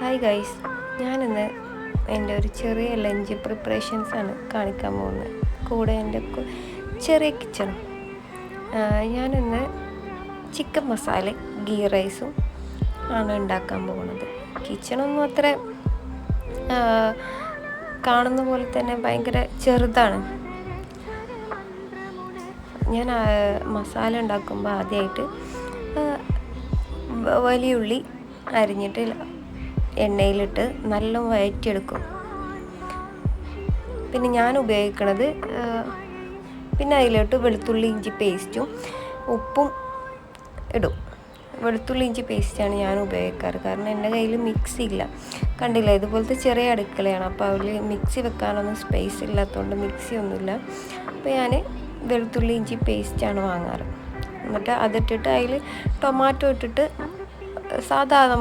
Hi guys, ഞാനിന്ന് എൻ്റെ ഒരു ചെറിയ ലഞ്ച് പ്രിപ്പറേഷൻസാണ് കാണിക്കാൻ പോകുന്നത്. കൂടെ എൻ്റെ ചെറിയ കിച്ചണും. ഞാനിന്ന് ചിക്കൻ മസാല ഗീ റൈസും ആണ് ഉണ്ടാക്കാൻ പോകുന്നത്. കിച്ചണൊന്നും അത്ര കാണുന്ന പോലെ തന്നെ ഭയങ്കര ചെറുതാണ്. ഞാൻ മസാല ഉണ്ടാക്കുമ്പോൾ ആദ്യമായിട്ട് വലിയ ഉള്ളി അരിഞ്ഞിട്ട് എണ്ണയിലിട്ട് നല്ല വഴറ്റിയെടുക്കും. പിന്നെ ഞാൻ ഉപയോഗിക്കുന്നത് പിന്നെ അതിലോട്ട് വെളുത്തുള്ളി ഇഞ്ചി പേസ്റ്റും ഉപ്പും ഇടും. വെളുത്തുള്ളി ഇഞ്ചി പേസ്റ്റാണ് ഞാൻ ഉപയോഗിക്കാറ്, കാരണം എൻ്റെ കയ്യിൽ മിക്സി ഇല്ല. കണ്ടില്ല, ഇതുപോലത്തെ ചെറിയ അടുക്കളയാണ്, അപ്പോൾ അതിൽ മിക്സി വെക്കാനൊന്നും സ്പേസ് ഇല്ലാത്തതുകൊണ്ട് മിക്സി ഒന്നുമില്ല. അപ്പോൾ ഞാൻ വെളുത്തുള്ളി ഇഞ്ചി പേസ്റ്റാണ് വാങ്ങാറ്. എന്നിട്ട് അതിട്ടിട്ട് അതിൽ ടൊമാറ്റോ ഇട്ടിട്ട് സാധാ